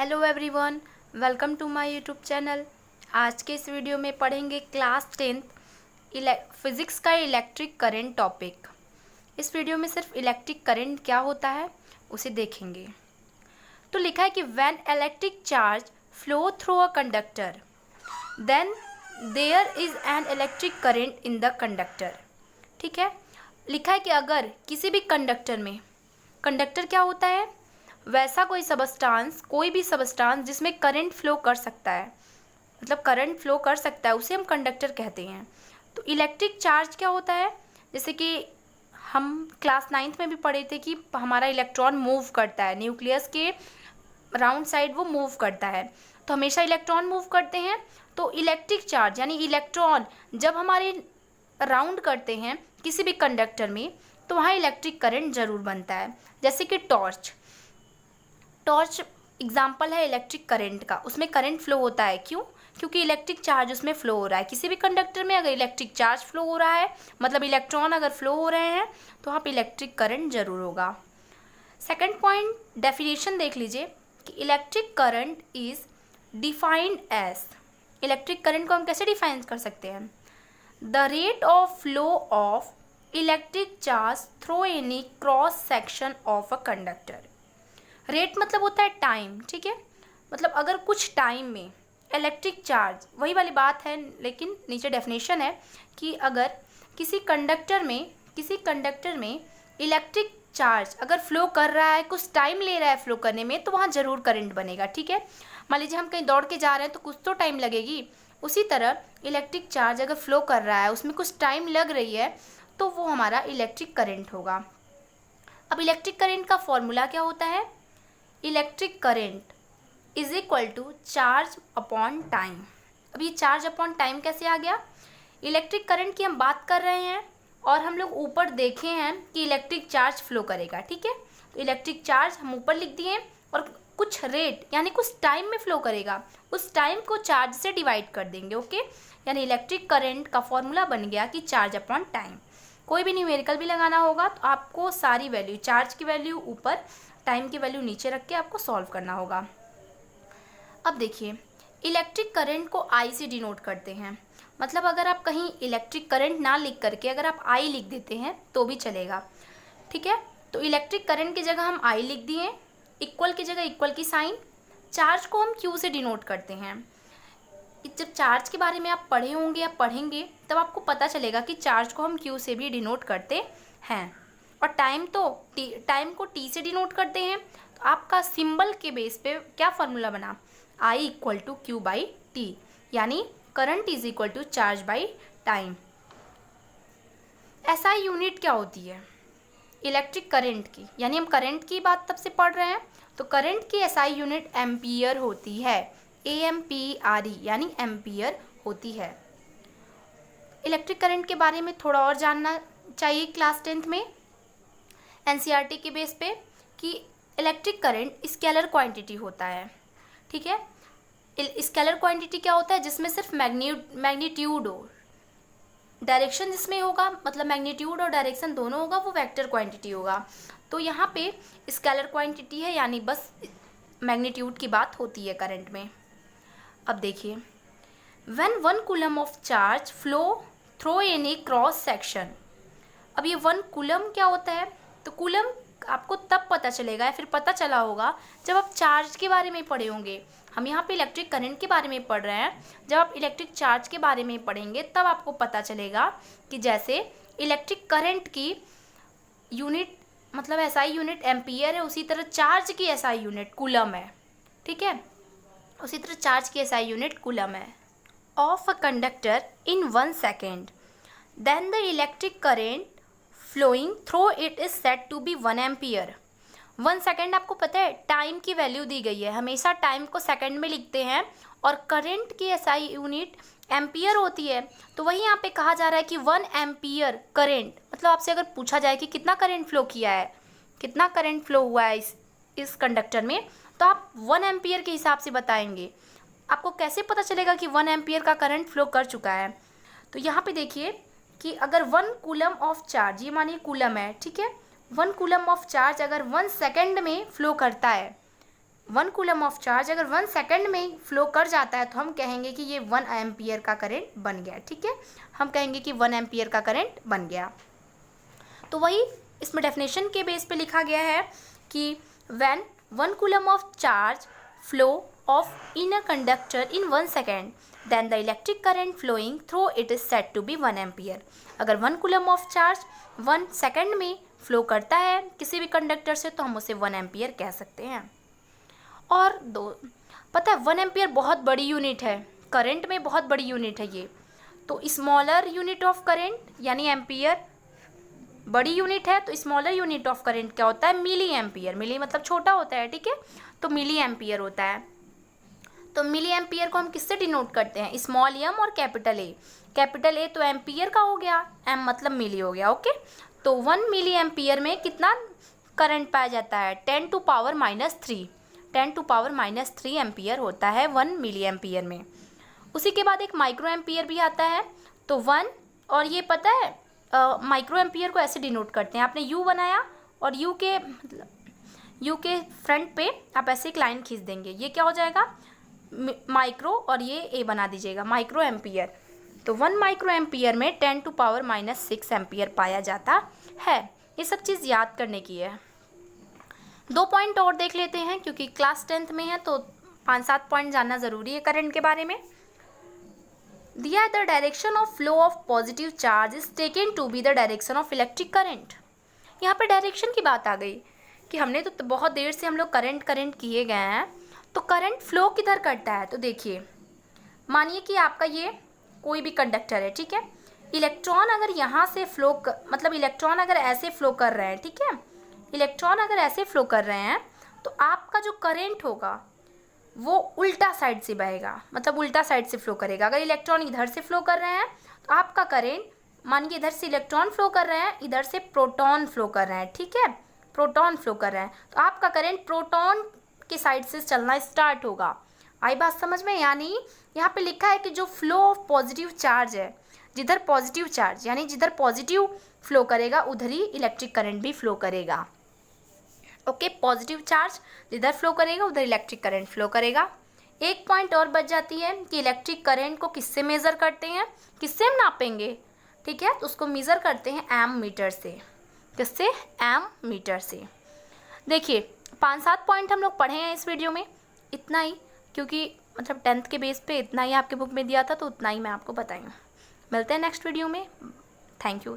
Hello everyone, welcome to my YouTube channel. आज के इस वीडियो में पढ़ेंगे क्लास 10th फिज़िक्स का इलेक्ट्रिक करंट टॉपिक। इस वीडियो में सिर्फ इलेक्ट्रिक करंट क्या होता है उसे देखेंगे। तो लिखा है कि when electric charge flow through a conductor then there is an electric current in the conductor. ठीक है, लिखा है कि अगर किसी भी कंडक्टर में, कंडक्टर क्या होता है, वैसा कोई भी सबस्टांस जिसमें करंट फ्लो कर सकता है, मतलब करंट फ्लो कर सकता है, उसे हम कंडक्टर कहते हैं। तो इलेक्ट्रिक चार्ज क्या होता है, जैसे कि हम क्लास 9th में भी पढ़े थे कि हमारा इलेक्ट्रॉन मूव करता है, न्यूक्लियस के राउंड साइड वो मूव करता है, तो हमेशा इलेक्ट्रॉन मूव करते हैं। तो इलेक्ट्रिक चार्ज यानी इलेक्ट्रॉन जब हमारे राउंड करते हैं किसी भी कंडक्टर में, तो वहाँ इलेक्ट्रिक करंट ज़रूर बनता है। जैसे कि टॉर्च एग्जाम्पल है इलेक्ट्रिक करंट का, उसमें करंट फ्लो होता है। क्यों? क्योंकि इलेक्ट्रिक चार्ज उसमें फ्लो हो रहा है। किसी भी कंडक्टर में अगर इलेक्ट्रिक चार्ज फ्लो हो रहा है, मतलब इलेक्ट्रॉन अगर फ्लो हो रहे हैं, तो वहाँ पे इलेक्ट्रिक करंट जरूर होगा। सेकंड पॉइंट, डेफिनेशन देख लीजिए कि electric current is defined as, electric current को हम कैसे डिफाइन कर सकते हैं, the rate of flow of electric charge through any cross section of a conductor. Rate मतलब होता है टाइम, ठीक है, मतलब अगर कुछ टाइम में इलेक्ट्रिक चार्ज, वही वाली बात है, लेकिन नीचे डेफिनेशन है कि अगर किसी कंडक्टर में इलेक्ट्रिक चार्ज अगर फ्लो कर रहा है, कुछ टाइम ले रहा है फ्लो करने में, तो वहाँ ज़रूर करंट बनेगा। ठीक है, मान लीजिए हम कहीं दौड़ के जा रहे हैं तो कुछ तो टाइम लगेगी, उसी तरह इलेक्ट्रिक चार्ज अगर फ्लो कर रहा है, उसमें कुछ टाइम लग रही है, तो वो हमारा इलेक्ट्रिक करंट होगा। अब इलेक्ट्रिक करंट का फॉर्मूला क्या होता है, electric current is equal to charge upon time. अब ये चार्ज अपॉन टाइम कैसे आ गया, इलेक्ट्रिक करंट की हम बात कर रहे हैं और हम लोग ऊपर देखे हैं कि इलेक्ट्रिक चार्ज फ्लो करेगा। ठीक है, तो इलेक्ट्रिक चार्ज हम ऊपर लिख दिए और कुछ रेट यानी कुछ टाइम में फ्लो करेगा, उस टाइम को चार्ज से डिवाइड कर देंगे। ओके, यानी इलेक्ट्रिक करंट का फॉर्मूला बन गया कि चार्ज अपॉन टाइम। कोई भी न्यूमेरिकल भी लगाना होगा तो आपको सारी वैल्यू, चार्ज की वैल्यू ऊपर, टाइम की वैल्यू नीचे रख के आपको सॉल्व करना होगा। अब देखिए, इलेक्ट्रिक करंट को आई से डिनोट करते हैं, मतलब अगर आप कहीं इलेक्ट्रिक करंट ना लिख करके अगर आप आई लिख देते हैं तो भी चलेगा। ठीक है, तो इलेक्ट्रिक करंट की जगह हम आई लिख दिए, इक्वल की जगह इक्वल की साइन, चार्ज को हम क्यू से डिनोट करते हैं। जब चार्ज के बारे में आप पढ़े होंगे या पढ़ेंगे तब आपको पता चलेगा कि चार्ज को हम क्यू से भी डिनोट करते हैं। और टाइम को टी से डिनोट करते हैं। तो आपका सिंबल के बेस पे क्या फॉर्मूला बना, I equal to Q by T, यानी current is equal to charge by time. SI unit क्या होती है, इलेक्ट्रिक करंट की, यानी हम करंट की बात तब से पढ़ रहे हैं, तो करंट की एसआई यूनिट एम्पियर होती है, AMPRE यानी एम्पियर होती है। इलेक्ट्रिक करंट के बारे में थोड़ा और जानना चाहिए क्लास 10th में NCERT के बेस पे कि इलेक्ट्रिक करंट स्केलर क्वांटिटी होता है। ठीक है, स्केलर क्वांटिटी क्या होता है, जिसमें सिर्फ मैग्नीट्यूड हो, डायरेक्शन जिसमें होगा, मतलब मैग्नीट्यूड और डायरेक्शन दोनों होगा, वो वेक्टर क्वांटिटी होगा। तो यहाँ पे स्केलर क्वांटिटी है, यानी बस मैग्नीट्यूड की बात होती है करंट में। अब देखिए, when 1 coulomb of charge flow through any cross section. अब ये 1 कूलम क्या होता है, तो कूलम आपको तब पता चलेगा या फिर पता चला होगा जब आप चार्ज के बारे में पढ़े होंगे। हम यहाँ पे इलेक्ट्रिक करंट के बारे में पढ़ रहे हैं, जब आप इलेक्ट्रिक चार्ज के बारे में पढ़ेंगे तब आपको पता चलेगा कि जैसे इलेक्ट्रिक करंट की यूनिट, मतलब एसआई यूनिट एम्पियर है, उसी तरह चार्ज की एसआई यूनिट कूलम है। ठीक है, उसी तरह चार्ज की एसआई यूनिट कूलम है। Of a conductor in 1 second then the electric current flowing through it is set to be 1 ampere. 1 second आपको पता है टाइम की वैल्यू दी गई है, हमेशा टाइम को सेकेंड में लिखते हैं, और करंट की एसआई यूनिट एम्पियर होती है। तो वही यहाँ पे कहा जा रहा है कि 1 एम्पियर करंट, मतलब आपसे अगर पूछा जाए कि कितना करंट फ्लो किया है, कितना करंट फ्लो हुआ है इस कंडक्टर में, तो आप 1 एम्पियर के हिसाब से बताएंगे। आपको कैसे पता चलेगा कि 1 एम्पियर का करंट फ्लो कर चुका है, तो यहाँ पे देखिए कि अगर 1 कूलम ऑफ चार्ज, ये मानिए कूलम है, ठीक है, 1 कूलम ऑफ चार्ज अगर 1 सेकेंड में फ्लो करता है, 1 कूलम ऑफ चार्ज अगर 1 सेकंड में फ्लो कर जाता है तो हम कहेंगे कि ये 1 एम्पियर का करंट बन गया, ठीक है, हम कहेंगे कि 1 एम्पियर का करंट बन गया। तो वही इसमें डेफिनेशन के बेस पे लिखा गया है कि when 1 coulomb of charge flow of in a conductor in 1 second then the electric current flowing through it is said to be 1 ampere. अगर 1 कूलम ऑफ चार्ज 1 सेकेंड में फ्लो करता है किसी भी कंडक्टर से तो हम उसे 1 एम्पियर कह सकते हैं। और पता है 1 एम्पियर बहुत बड़ी यूनिट है, करंट में बहुत बड़ी यूनिट है ये। तो स्मॉलर यूनिट ऑफ करंट यानी एम्पियर बड़ी यूनिट है, तो स्मॉलर यूनिट ऑफ करंट क्या होता है, मिली एम्पियर। मिली मतलब छोटा होता है, ठीक है, तो मिली एम्पियर होता है। तो मिली एम्पियर को हम किससे डिनोट करते हैं, स्मॉल एम और कैपिटल ए। कैपिटल ए तो एम्पियर का हो गया, एम मतलब मिली हो गया, ओके। तो 1 मिली एम्पियर में कितना करंट पाया जाता है, 10 to power -3, 10 to power -3 ampere होता है 1 मिली एम्पियर में। उसी के बाद एक माइक्रो एम्पियर भी आता है। तो 1 और ये पता है माइक्रो एम्पियर को ऐसे डिनोट करते हैं, आपने यू बनाया और यू के फ्रंट पे आप ऐसे एक लाइन खींच देंगे, ये क्या हो जाएगा माइक्रो, और ये ए बना दीजिएगा माइक्रो एम्पियर। तो 1 माइक्रो एम्पियर में 10 टू पावर -6 एम्पियर पाया जाता है। ये सब चीज़ याद करने की है। 2 पॉइंट और देख लेते हैं क्योंकि क्लास 10th में है तो 5-7 पॉइंट जानना ज़रूरी है करंट के बारे में। दिया the direction of flow of positive charge is taken to be the direction of electric current. यहाँ पे डायरेक्शन की बात आ गई कि हमने तो बहुत देर से हम लोग करंट किए गए हैं, तो करंट फ्लो किधर करता है। तो देखिए मानिए कि आपका ये कोई भी कंडक्टर है, ठीक है, इलेक्ट्रॉन अगर यहाँ से मतलब इलेक्ट्रॉन अगर ऐसे फ्लो कर रहे हैं, ठीक है, इलेक्ट्रॉन अगर ऐसे फ्लो कर रहे हैं तो आपका जो करंट होगा वो उल्टा साइड से बहेगा, मतलब उल्टा साइड से फ्लो करेगा। अगर इलेक्ट्रॉन इधर से फ्लो कर रहे हैं तो आपका करंट, मानिए इधर से इलेक्ट्रॉन फ्लो कर रहे हैं, इधर से प्रोटॉन फ्लो कर रहे हैं, ठीक है, प्रोटॉन फ्लो कर रहे हैं, तो आपका करंट प्रोटॉन की साइड से चलना स्टार्ट होगा। आई बात समझ में। यानी यहाँ पे लिखा है कि जो फ्लो ऑफ पॉजिटिव चार्ज है, जिधर पॉजिटिव चार्ज यानी जिधर पॉजिटिव फ्लो करेगा उधर ही इलेक्ट्रिक करंट भी फ्लो करेगा, ओके। पॉजिटिव चार्ज जिधर फ्लो करेगा उधर इलेक्ट्रिक करंट फ्लो करेगा। एक पॉइंट और बच जाती है कि इलेक्ट्रिक करंट को किससे मेज़र करते हैं, किससे हम नापेंगे, ठीक है, तो उसको मेज़र करते हैं एम मीटर से। किससे, एम मीटर से। देखिए 5-7 पॉइंट हम लोग पढ़े हैं इस वीडियो में, इतना ही, क्योंकि मतलब 10th के बेस पे इतना ही आपके बुक में दिया था तो उतना ही मैं आपको बताई। मिलते हैं नेक्स्ट वीडियो में। Thank you.